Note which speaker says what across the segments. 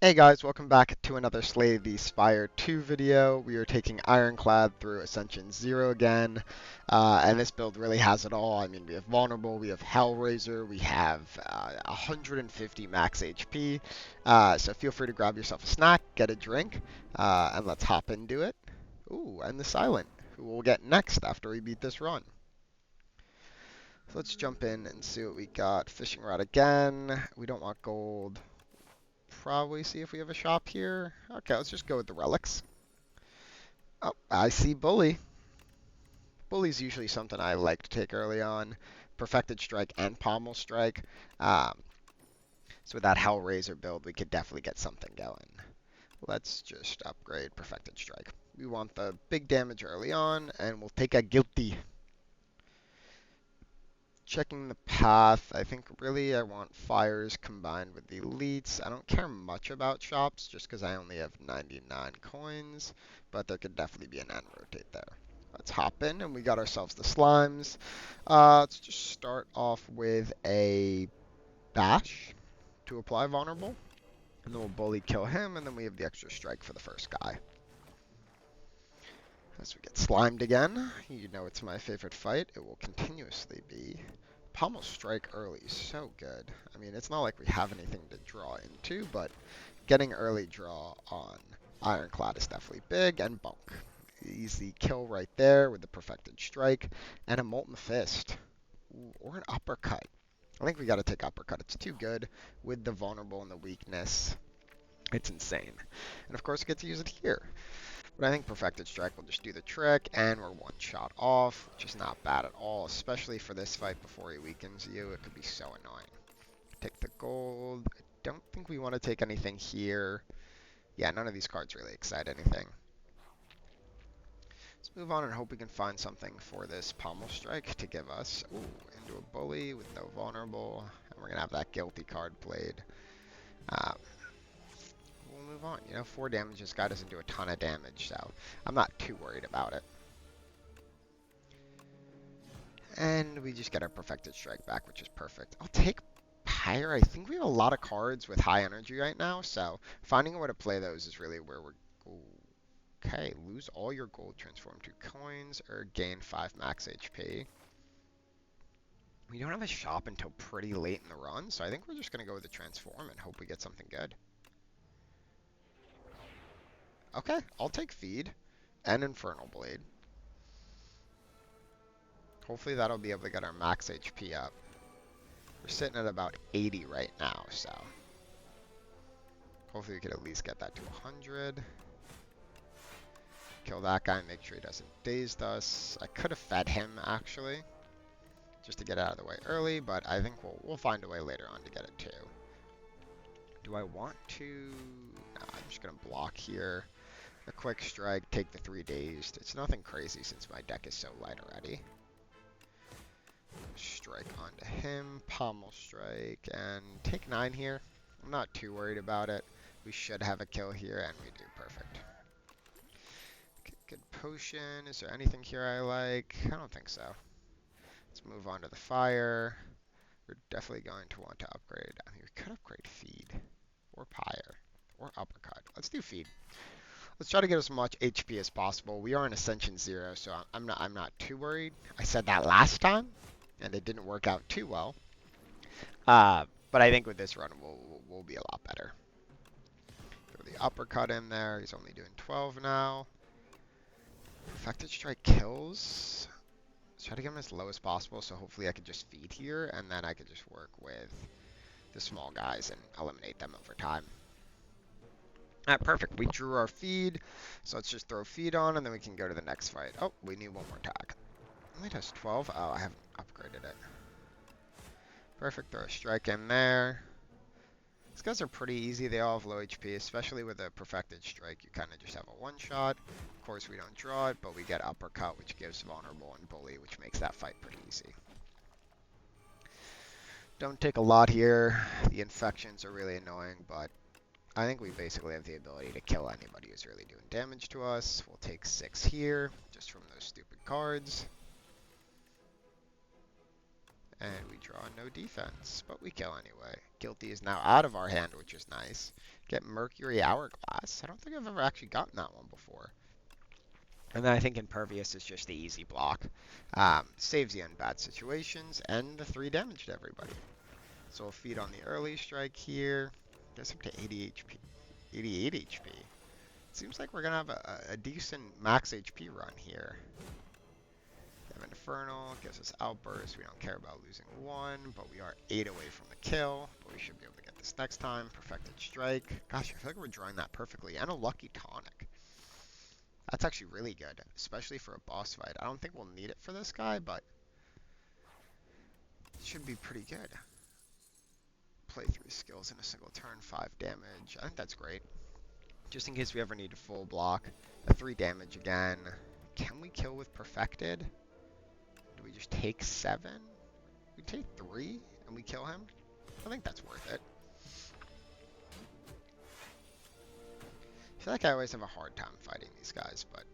Speaker 1: Hey guys, welcome back to another Slay the Spire 2 video. We are taking Ironclad through Ascension 0 again, and this build really has it all. I mean, we have Vulnerable, we have Hellraiser, we have 150 max HP, so feel free to grab yourself a snack, get a drink, and let's hop into it. Ooh, and the Silent, who we'll get next after we beat this run. So let's jump in and see what we got. Fishing Rod again, we don't want gold. Probably see if we have a shop here. Okay, let's just go with the relics. Oh, I see Bully. Bully's usually something I like to take early on. Perfected Strike and Pommel Strike. Um, so with that Hellraiser build, we could definitely get something going. Let's just upgrade Perfected Strike. We want the big damage early on, and we'll take a Guilty. Checking the path, I think really I want fires combined with the elites. I don't care much about shops just because I only have 99 coins, but there could definitely be an end rotate there. Let's hop in and we got ourselves the slimes. Let's just start off with a bash to apply vulnerable, and then we'll bully kill him, and then we have the extra strike for the first guy. As we get slimed again, you know it's my favorite fight. It will continuously be. Pommel Strike early is so good. I mean, it's not like we have anything to draw into, but getting early draw on Ironclad is definitely big, and Bunk. Easy kill right there with the Perfected Strike, and a Molten Fist. Ooh, or an Uppercut. I think we gotta take Uppercut. It's too good with the Vulnerable and the Weakness. It's insane. And of course, we get to use it here. But I think Perfected Strike will just do the trick, and we're one shot off, which is not bad at all, especially for this fight before he weakens you. It could be so annoying. Take the gold. I don't think we want to take anything here. Yeah, none of these cards really excite anything. Let's move on and hope we can find something for this Pommel Strike to give us. Ooh, into a bully with no vulnerable, and we're going to have that guilty card played. Uh, we'll move on. You know, 4 damage, this guy doesn't do a ton of damage, so I'm not too worried about it. And we just get our Perfected Strike back, which is perfect. I'll take Pyre. I think we have a lot of cards with high energy right now, so finding a way to play those is really where we're... Okay, lose all your gold, transform to coins, or gain 5 max HP. We don't have a shop until pretty late in the run, so I think we're just going to go with the transform and hope we get something good. Okay, I'll take Feed and Infernal Blade. Hopefully that'll be able to get our max HP up. We're sitting at about 80 right now, so hopefully we could at least get that to 100. Kill that guy, make sure he doesn't dazed us. I could have fed him, actually, just to get out of the way early, but I think we'll find a way later on to get it, too. Do I want to... No, I'm just going to block here. A quick strike, take the 3 dazed. It's nothing crazy since my deck is so light already. Strike onto him, Pommel Strike, and take 9 here. I'm not too worried about it. We should have a kill here, and we do. Perfect. Okay, good potion. Is there anything here I like? I don't think so. Let's move on to the fire. We're definitely going to want to upgrade. I mean, we could upgrade Feed, or Pyre, or Uppercut. Let's do Feed. Let's try to get as much HP as possible. We are in Ascension 0, so I'm not too worried. I said that last time, and it didn't work out too well. But I think with this run, we'll be a lot better. Throw the uppercut in there. He's only doing 12 now. Perfected Strike kills. Let's try to get him as low as possible, so hopefully I can just feed here, and then I can just work with the small guys and eliminate them over time. Alright, perfect. We drew our feed, so let's just throw feed on, and then we can go to the next fight. Oh, we need one more tag. Only does 12? Oh, I haven't upgraded it. Perfect, throw a strike in there. These guys are pretty easy. They all have low HP, especially with a Perfected Strike. You kind of just have a one-shot. Of course, we don't draw it, but we get Uppercut, which gives Vulnerable and Bully, which makes that fight pretty easy. Don't take a lot here. The infections are really annoying, but I think we basically have the ability to kill anybody who's really doing damage to us. We'll take 6 here, just from those stupid cards. And we draw no defense, but we kill anyway. Guilty is now out of our hand, which is nice. Get Mercury Hourglass. I don't think I've ever actually gotten that one before. And then I think Impervious is just the easy block. Saves you in bad situations, and the 3 damage to everybody. So we'll feed on the early strike here. Gets up to 80 HP. 88 HP. Seems like we're going to have a decent max HP run here. We have Infernal, gives us Outburst. We don't care about losing 1, but we are 8 away from the kill. But we should be able to get this next time. Perfected Strike. Gosh, I feel like we're drawing that perfectly. And a Lucky Tonic. That's actually really good, especially for a boss fight. I don't think we'll need it for this guy, but it should be pretty good. Play 3 skills in a single turn, 5 damage. I think that's great. Just in case we ever need a full block. A 3 damage again. Can we kill with Perfected? Do we just take 7? We take 3 and we kill him? I think that's worth it. I feel like I always have a hard time fighting these guys, but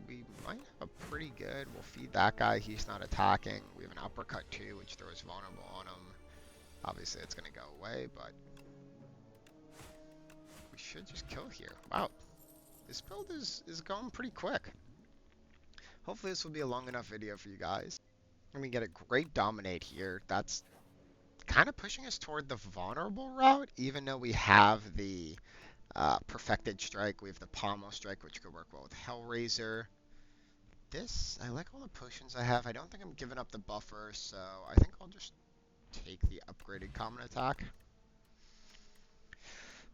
Speaker 1: we might have a pretty good. We'll feed that guy. He's not attacking. We have an uppercut too, which throws vulnerable on him. Obviously, it's going to go away, but we should just kill here. Wow. This build is going pretty quick. Hopefully, this will be a long enough video for you guys. And we get a great Dominate here. That's kind of pushing us toward the vulnerable route, even though we have the Perfected Strike. We have the Pommel Strike, which could work well with Hellraiser. This, I like all the potions I have. I don't think I'm giving up the buffer, so I think I'll just take the upgraded common attack.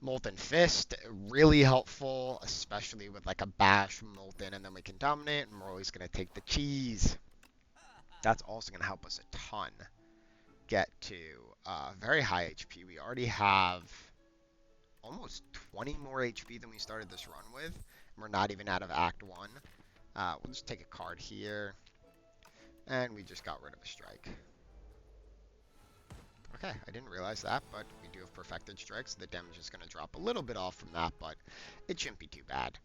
Speaker 1: Molten Fist, really helpful, especially with like a bash Molten, and then we can dominate, and Morley's going to take the cheese. That's also going to help us a ton get to very high HP. We already have almost 20 more HP than we started this run with, and we're not even out of Act 1. We'll just take a card here, and we just got rid of a strike. Okay, I didn't realize that, but we do have Perfected Strike, so the damage is going to drop a little bit off from that, but it shouldn't be too bad.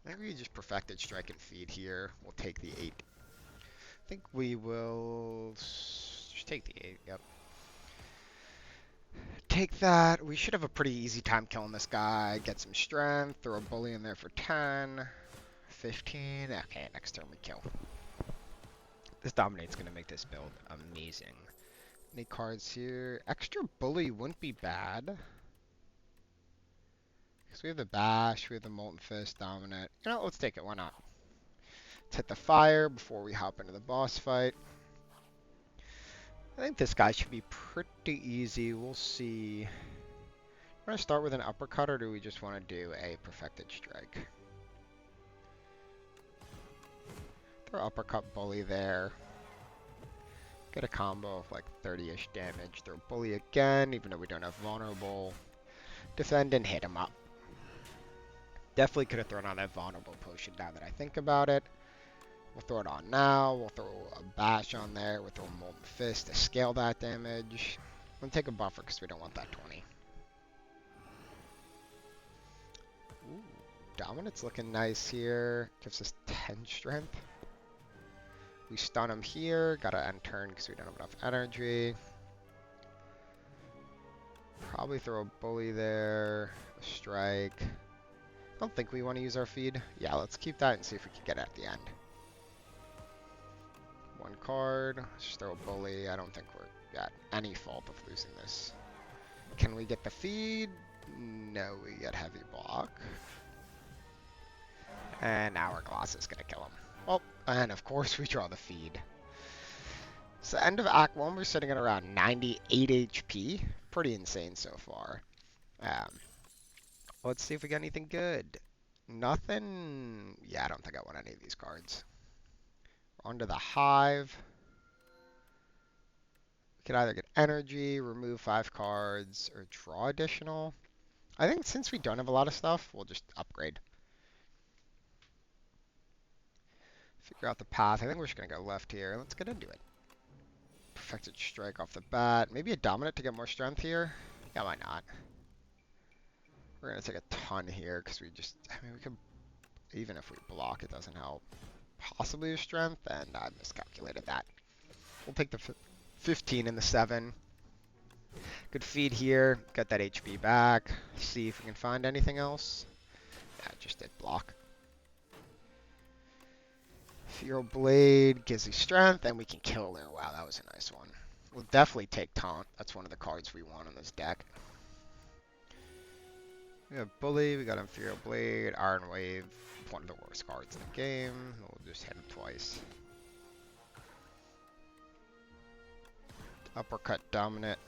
Speaker 1: Maybe we just Perfected Strike and feed here. We'll take the 8. I think we will just take the 8, yep. Take that. We should have a pretty easy time killing this guy. Get some strength, throw a bully in there for 10, 15. Okay, next turn we kill. This Dominate's going to make this build amazing. Any cards here? Extra bully wouldn't be bad. Because we have the bash, we have the Molten Fist, Dominate. You know, let's take it. Why not? Let's hit the fire before we hop into the boss fight. I think this guy should be pretty easy. We'll see. We're going to start with an uppercut, or do we just want to do a Perfected Strike? Throw uppercut bully there. Get a combo of like 30-ish damage. Throw bully again, even though we don't have vulnerable. Defend and hit him up. Definitely could have thrown on that vulnerable potion now that I think about it. We'll throw it on now. We'll throw a bash on there. We'll throw a Molten Fist to scale that damage. We'll take a buffer because we don't want that 20. Ooh, Dominate's looking nice here. Gives us 10 strength. We stun him here. Gotta end turn because we don't have enough energy. Probably throw a bully there. A strike. I don't think we want to use our feed. Yeah, let's keep that and see if we can get it at the end. One card. Let's just throw a bully. I don't think we're at any fault of losing this. Can we get the feed? No, we get heavy block. And Hourglass is going to kill him. Well, and of course we draw the feed. So end of Act 1, we're sitting at around 98 HP. Pretty insane so far. Let's see if we got anything good. Nothing. Yeah, I don't think I want any of these cards. Onto the Hive. We could either get energy, remove 5 cards, or draw additional. I think since we don't have a lot of stuff, we'll just upgrade. Figure out the path. I think we're just going to go left here. Let's get into it. Perfected Strike off the bat. Maybe a Dominate to get more strength here. Yeah, why not? We're going to take a ton here because we just, I mean, we could, even if we block, it doesn't help. Possibly a strength, and I miscalculated that. We'll take the 15 in the 7. Good feed here. Got that HP back. See if we can find anything else. Yeah, just did block. Feral Blade gives you strength, and we can kill there. Wow, that was a nice one. We'll definitely take Taunt. That's one of the cards we want on this deck. We have Bully, we got Imperial Blade, Iron Wave, one of the worst cards in the game. We'll just hit him twice. Uppercut Dominant.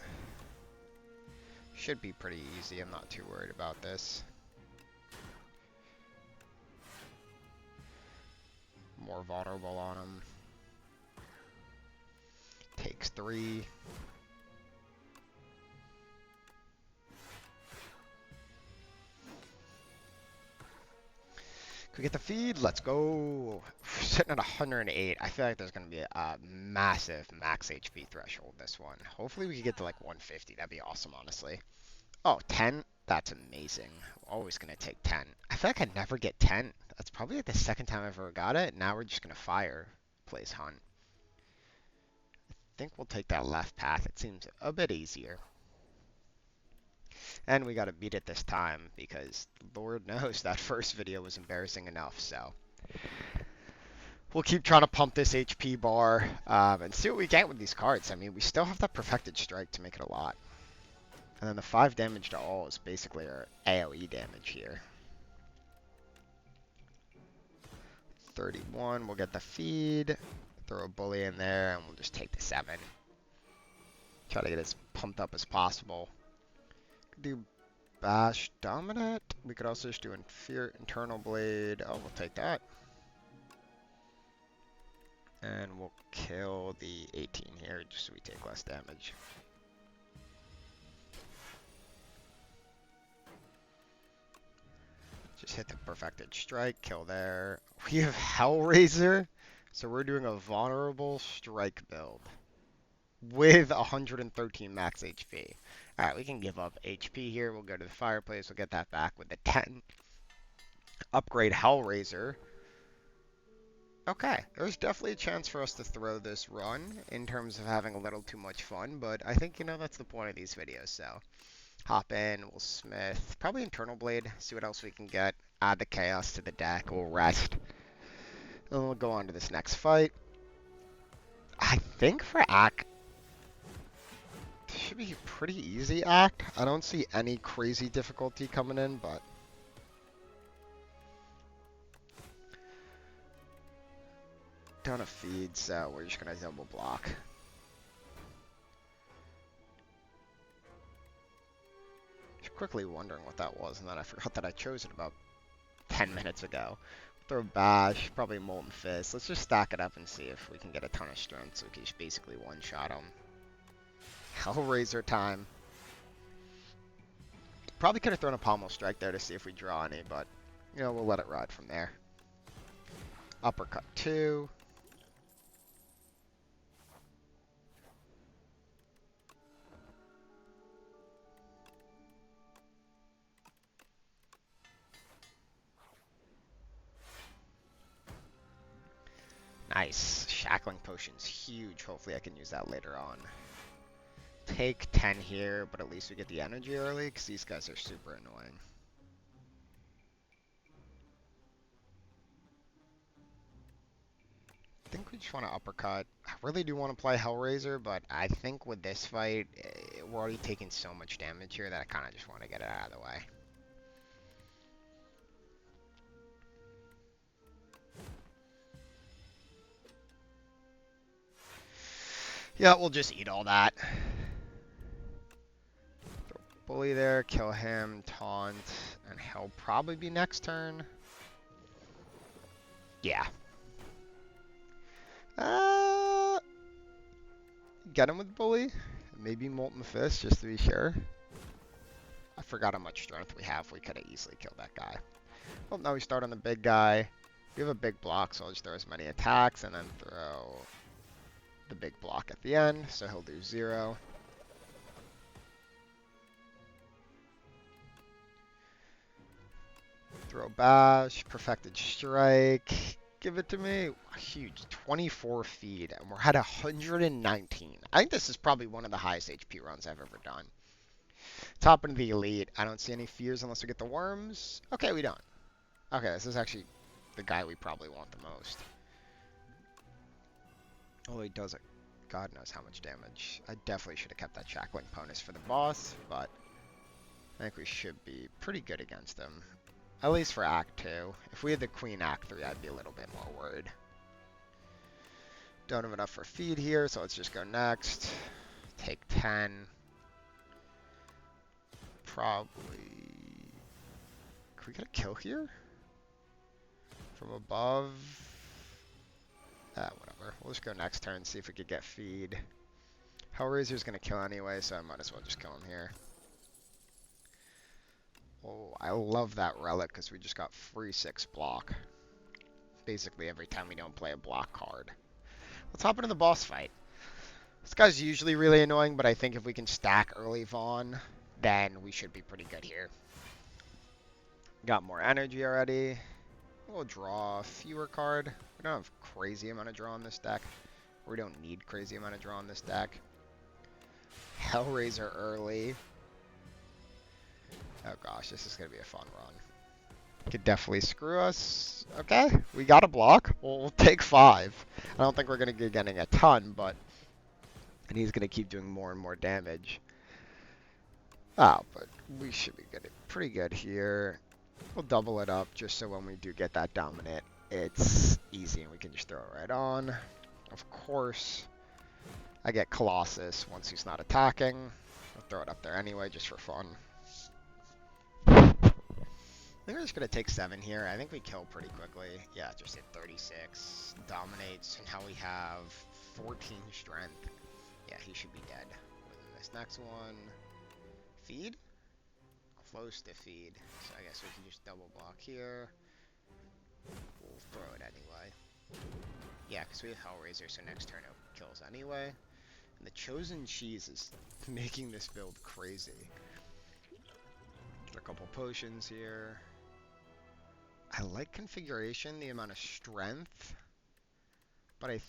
Speaker 1: Should be pretty easy, I'm not too worried about this. More vulnerable on him. Takes 3. Can we get the feed? Let's go. Sitting at 108. I feel like there's going to be a massive max HP threshold this one. Hopefully we can get to like 150. That'd be awesome, honestly. Oh, 10? That's amazing. Always going to take 10. I feel like I never get 10. That's probably like the second time I've ever got it. Now we're just going to fire. Plays Hunt. I think we'll take that left path. It seems a bit easier. And we got to beat it this time because Lord knows that first video was embarrassing enough. So we'll keep trying to pump this HP bar and see what we get with these cards. I mean, we still have that Perfected Strike to make it a lot. And then the 5 damage to all is basically our AoE damage here. 31, we'll get the feed, throw a Bully in there, and we'll just take the 7. Try to get as pumped up as possible. Do Bash Dominant. We could also just do Internal Blade. Oh, we'll take that. And we'll kill the 18 here just so we take less damage. Just hit the Perfected Strike, kill there. We have Hellraiser, so we're doing a vulnerable strike build with 113 max HP. Alright, we can give up HP here. We'll go to the fireplace. We'll get that back with the 10. Upgrade Hellraiser. Okay, there's definitely a chance for us to throw this run in terms of having a little too much fun, but I think, you know, that's the point of these videos, so hop in, we'll smith, probably Internal Blade, see what else we can get, add the Chaos to the deck, we'll rest, and we'll go on to this next fight. I think for Act, this should be a pretty easy Act. I don't see any crazy difficulty coming in, but ton of feeds, so we're just gonna double block. Quickly wondering what that was, and then I forgot that I chose it about 10 minutes ago. Throw Bash, probably Molten Fist. Let's just stack it up and see if we can get a ton of strength so we can just basically one-shot him. Hellraiser time. Probably could have thrown a Pommel Strike there to see if we draw any, but, you know, we'll let it ride from there. Uppercut 2. Nice. Shackling Potion's huge. Hopefully I can use that later on. Take 10 here, but at least we get the energy early, because these guys are super annoying. I think we just want to uppercut. I really do want to play Hellraiser, but I think with this fight, we're already taking so much damage here that I kind of just want to get it out of the way. Yeah, we'll just eat all that. Throw Bully there, kill him, taunt, and he'll probably be next turn. Yeah. Get him with Bully. Maybe Molten Fist, just to be sure. I forgot how much strength we have. We could have easily killed that guy. Well, now we start on the big guy. We have a big block, so I'll just throw as many attacks and then throw the big block at the end, so he'll do 0. Throw Bash, Perfected Strike, Give it to me. Huge. 24 feed, and we're at 119. I think this is probably one of the highest HP runs I've ever done. Top into the elite. I don't see any fears unless we get the worms. Okay, we don't. Okay, this is actually the guy we probably want the most. Oh, he does it. God knows how much damage. I definitely should have kept that shackling bonus for the boss, but I think we should be pretty good against him. At least for Act 2. If we had the Queen Act 3, I'd be a little bit more worried. Don't have enough for feed here, so let's just go next. Take 10. Probably... Can we get a kill here? From above? Whatever. We'll just go next turn and see if we could get feed. Hellraiser's gonna kill anyway, so I might as well just kill him here. Oh, I love that relic because we just got free 6 block. Basically every time we don't play a block card. Let's hop into the boss fight. This guy's usually really annoying, but I think if we can stack early Vaughn, then we should be pretty good here. Got more energy already. We'll draw a fewer card. We don't have crazy amount of draw on this deck. We don't need crazy amount of draw on this deck. Hellraiser early. Oh gosh, this is going to be a fun run. Could definitely screw us. Okay, we got a block. We'll take 5. I don't think we're going to be getting a ton, but... And he's going to keep doing more and more damage. Oh, but we should be good. Pretty good here. We'll double it up just so when we do get that dominant, it's easy and we can just throw it right on. Of course, I get Colossus once he's not attacking. I'll throw it up there anyway just for fun. I think we're just going to take 7 here. I think we kill pretty quickly. Yeah, just hit 36. Dominates, and now we have 14 strength. Yeah, he should be dead. Within this next one. Feed? Close to feed. So I guess we can just double block here. We'll throw it anyway. Yeah, because we have Hellraiser, so next turn it kills anyway. And the Chosen Cheese is making this build crazy. Get a couple potions here. I like configuration, the amount of strength. But I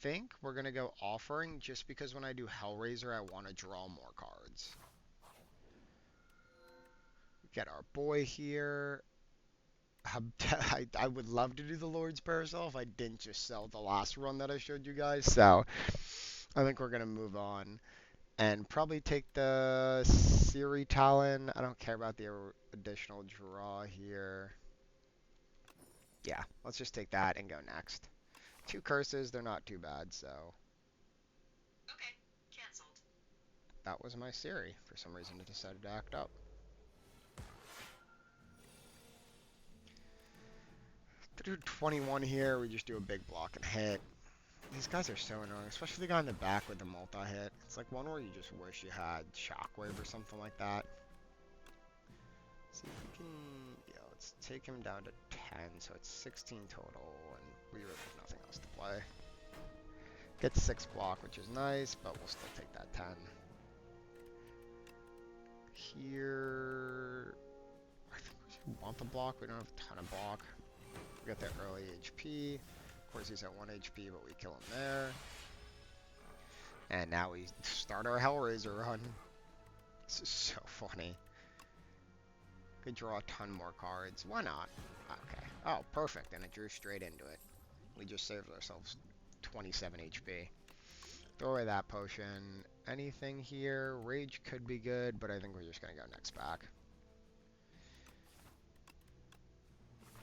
Speaker 1: think we're going to go Offering just because when I do Hellraiser, I want to draw more cards. Get our boy here. I would love to do the Lord's Parasol if I didn't just sell the last run that I showed you guys. So I think we're going to move on. And probably take the Siri Talon. I don't care about the additional draw here. Yeah, let's just take that and go next. 2 curses, they're not too bad, so.
Speaker 2: Okay, cancelled.
Speaker 1: That was my Siri. For some reason it decided to act up. To do 21 here, we just do a big block and hit. These guys are so annoying, especially the guy in the back with the multi-hit. It's like one where you just wish you had Shockwave or something like that. See if we can, yeah, let's take him down to 10, so it's 16 total, and we really have nothing else to play. Get 6 block, which is nice, but we'll still take that 10. Here, I think we want the block, we don't have a ton of block. We got that early HP. Of course, he's at 1 HP, but we kill him there. And now we start our Hellraiser run. This is so funny. Could draw a ton more cards. Why not? Okay. Oh, perfect. And it drew straight into it. We just saved ourselves 27 HP. Throw away that potion. Anything here? Rage could be good, but I think we're just going to go next back.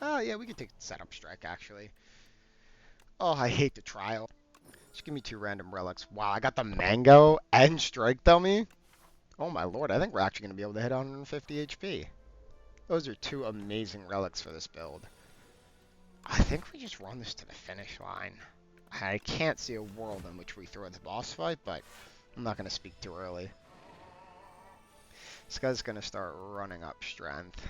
Speaker 1: Oh, yeah, we could take Setup Strike, actually. Oh, I hate the trial. Just give me 2 random relics. Wow, I got the Mango and Strike Dummy. Oh my lord, I think we're actually going to be able to hit 150 HP. Those are 2 amazing relics for this build. I think we just run this to the finish line. I can't see a world in which we throw the boss fight, but I'm not going to speak too early. This guy's going to start running up strength.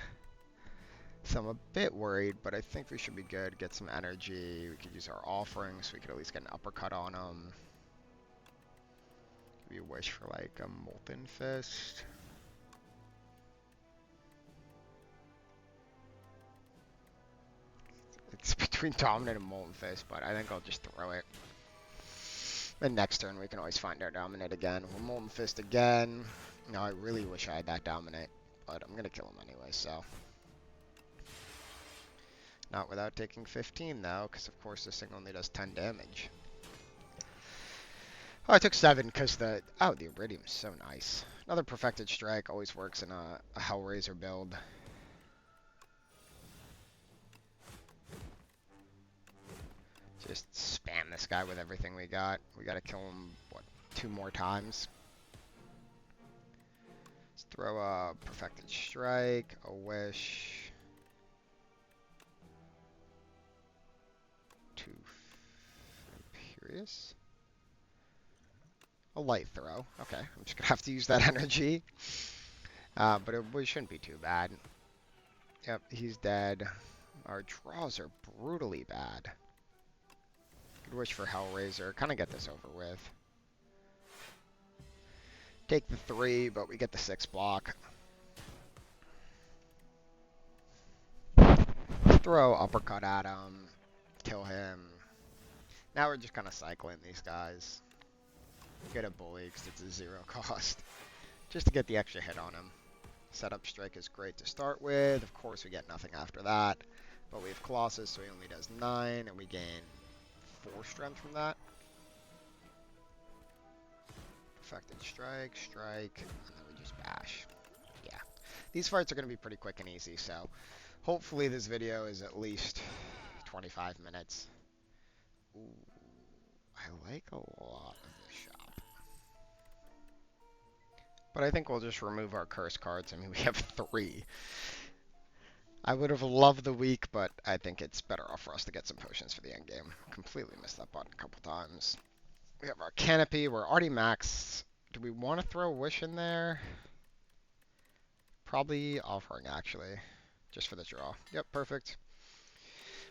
Speaker 1: So I'm a bit worried, but I think we should be good. Get some energy. We could use our offerings so we could at least get an uppercut on him. Maybe a wish for like a Molten Fist. It's between between Dominant and Molten Fist, but I think I'll just throw it. And next turn we can always find our Dominant again. We'll Molten Fist again. No, I really wish I had that Dominant, but I'm gonna kill him anyway, so. Not without taking 15 though, because of course this thing only does 10 damage. Oh, I took 7 because the Iridium's so nice. Another Perfected Strike always works in a Hellraiser build. Just spam this guy with everything we got. We gotta kill him, what, 2 more times? Let's throw a Perfected Strike, a Wish. 2 Furious. A Light Throw. Okay, I'm just gonna have to use that energy. But it shouldn't be too bad. Yep, he's dead. Our draws are brutally bad. Good wish for Hellraiser. Kind of get this over with. Take the 3, but we get the 6 block. Throw Uppercut at him. Kill him. Now we're just kind of cycling these guys. Get a Bully because it's a 0 cost. Just to get the extra hit on him. Setup Strike is great to start with. Of course we get nothing after that. But we have Colossus, so he only does 9, and we gain 4 strength from that. Perfected Strike, Strike, and then we just bash. Yeah. These fights are going to be pretty quick and easy, so hopefully this video is at least 25 minutes. Ooh, I like a lot of this shop. But I think we'll just remove our curse cards. I mean, we have 3. I would have loved the week, but I think it's better off for us to get some potions for the end game. Completely missed that button a couple times. We have our Canopy. We're already maxed. Do we want to throw a Wish in there? Probably Offering, actually. Just for the draw. Yep, perfect.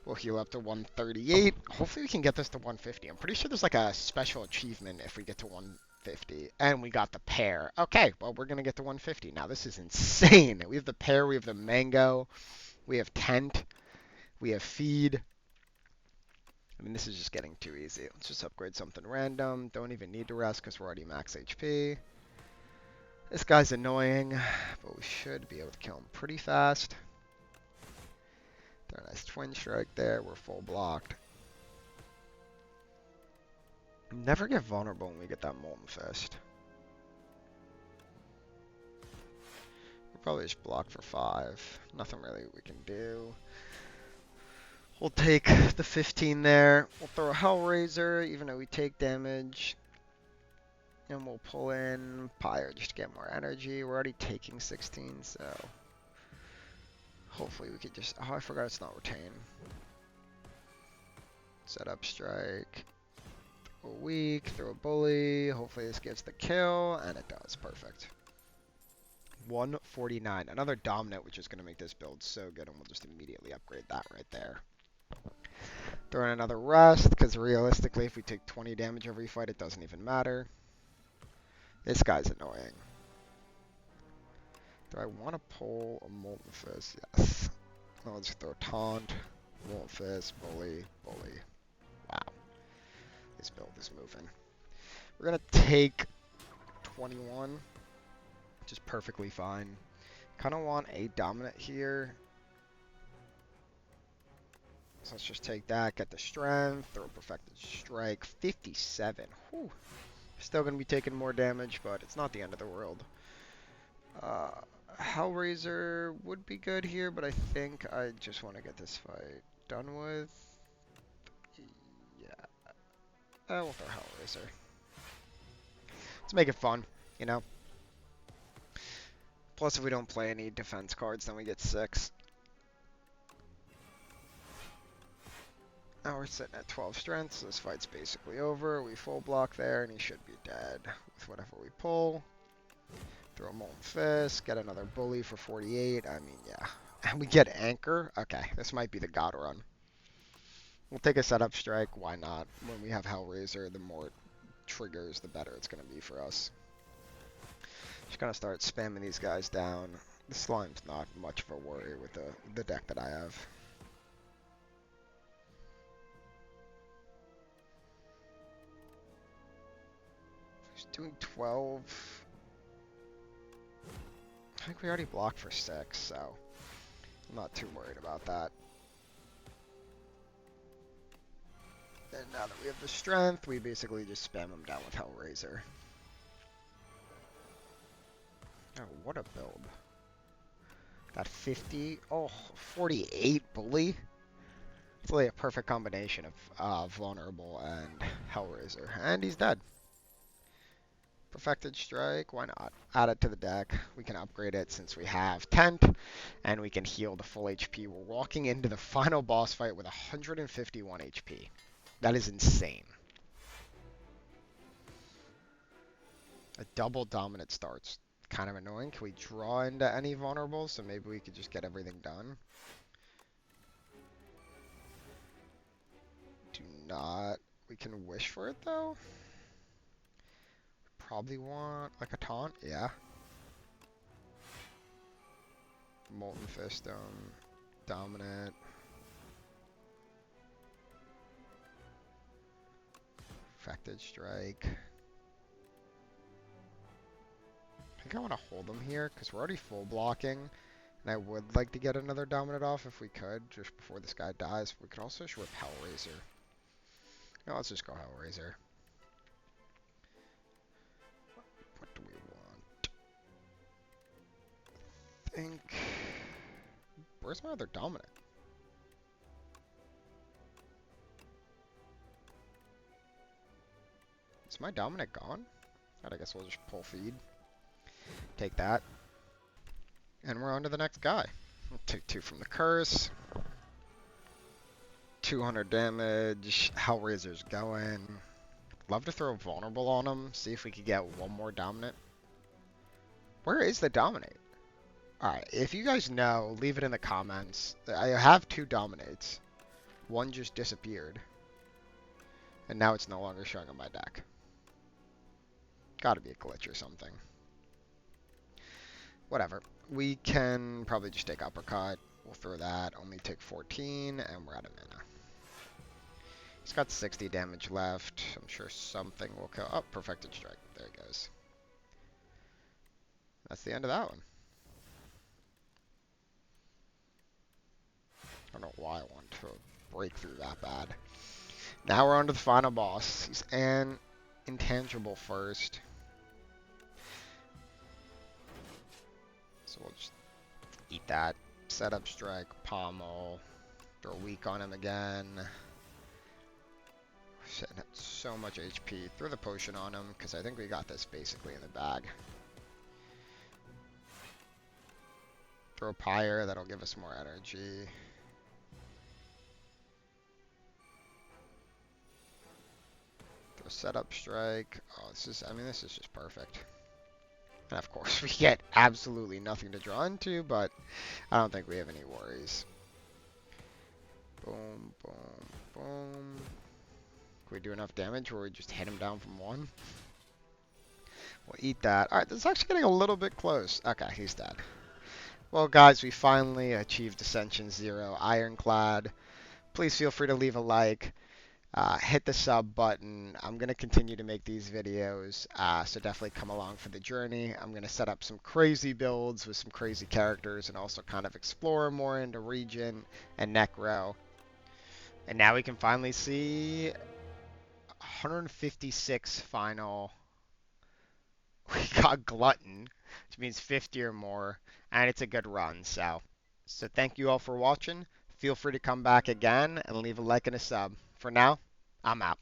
Speaker 1: We'll heal up to 138. Hopefully we can get this to 150. I'm pretty sure there's like a special achievement if we get to 150. And we got the pair. Okay, well, we're going to get to 150. Now, this is insane. We have the pair. We have the Mango. We have Tent. We have Feed. I mean, this is just getting too easy. Let's just upgrade something random. Don't even need to rest because we're already max HP. This guy's annoying, but we should be able to kill him pretty fast. Throw a nice Twin Strike there. We're full blocked. Never get vulnerable when we get that Molten Fist. We'll probably just block for 5. Nothing really we can do. We'll take the 15 there. We'll throw a Hellraiser, even though we take damage. And we'll pull in Pyre just to get more energy. We're already taking 16, so hopefully we could just... Oh, I forgot it's not retain. Set up Strike. Throw a Weak, throw a Bully. Hopefully this gets the kill, and it does. Perfect. 149. Another Dominant, which is going to make this build so good, and we'll just immediately upgrade that right there. Throw in another Rest, because realistically, if we take 20 damage every fight, it doesn't even matter. This guy's annoying. Do I want to pull a Molten Fist? Yes. I'll just throw Taunt, Molten Fist, Bully, Bully. Wow. This build is moving. We're going to take 21, which is perfectly fine. Kind of want a Dominant here. So let's just take that, get the Strength, throw a Perfected Strike. 57. Whew. Still going to be taking more damage, but it's not the end of the world. Hellraiser would be good here, but I think I just want to get this fight done with. Yeah. We'll throw Hellraiser. Let's make it fun, you know? Plus, if we don't play any defense cards, then we get 6. Now we're sitting at 12 strength, so this fight's basically over. We full block there, and he should be dead with whatever we pull. Throw a Molten Fist, get another Bully for 48. I mean, yeah. And we get Anchor. Okay, this might be the God Run. We'll take a Setup Strike. Why not? When we have Hellraiser, the more triggers, the better it's going to be for us. Just going to start spamming these guys down. The Slime's not much of a worry with the deck that I have. He's doing 12. I think we already blocked for 6, so I'm not too worried about that. And now that we have the strength, we basically just spam him down with Hellraiser. Oh, what a build. Got 50. Oh, 48 bully. It's really a perfect combination of vulnerable and Hellraiser. And he's dead. Perfected strike, why not? Add it to the deck. We can upgrade it since we have Tent, and we can heal to full HP. We're walking into the final boss fight with 151 HP. That is insane. A double dominant starts. Kind of annoying. Can we draw into any vulnerables so maybe we could just get everything done? Do not. We can wish for it though. Probably want like a taunt. Yeah. Molten Fistone. Dominant. Affected Strike. I think I want to hold them here because we're already full blocking. And I would like to get another Dominant off if we could, just before this guy dies. We could also just whip Hellraiser. No, let's just go Hellraiser. What do we want? I think... Where's my other Dominant? Is my Dominant gone? Alright, I guess we'll just pull feed. Take that. And we're on to the next guy. We'll take 2 from the curse. 200 damage. Hellraiser's going. Love to throw vulnerable on him. See if we could get one more dominant. Where is the dominate? Alright, if you guys know, leave it in the comments. I have 2 dominates. One just disappeared. And now it's no longer showing on my deck. Gotta be a glitch or something. Whatever. We can probably just take uppercut. We'll throw that. Only take 14, and we're out of mana. He's got 60 damage left. I'm sure something will kill. Oh, perfected strike. There he goes. That's the end of that one. I don't know why I want to break through that bad. Now we're on to the final boss. He's an intangible first. So we'll just eat that. Setup strike, pommel. Throw weak on him again. Sitting at so much HP. Throw the potion on him, because I think we got this basically in the bag. Throw Pyre, that'll give us more energy. Throw setup strike. Oh, this is just perfect. And of course, we get absolutely nothing to draw into, but I don't think we have any worries. Boom, boom, boom. Can we do enough damage where we just hit him down from 1? We'll eat that. Alright, this is actually getting a little bit close. Okay, he's dead. Well, guys, we finally achieved Ascension 0 Ironclad. Please feel free to leave a like. Hit the sub button. I'm going to continue to make these videos, so definitely come along for the journey. I'm going to set up some crazy builds with some crazy characters and also kind of explore more into Region and Necro. And now we can finally see 156 final. We got Glutton, which means 50 or more, and it's a good run. So thank you all for watching. Feel free to come back again and leave a like and a sub. For now, I'm out.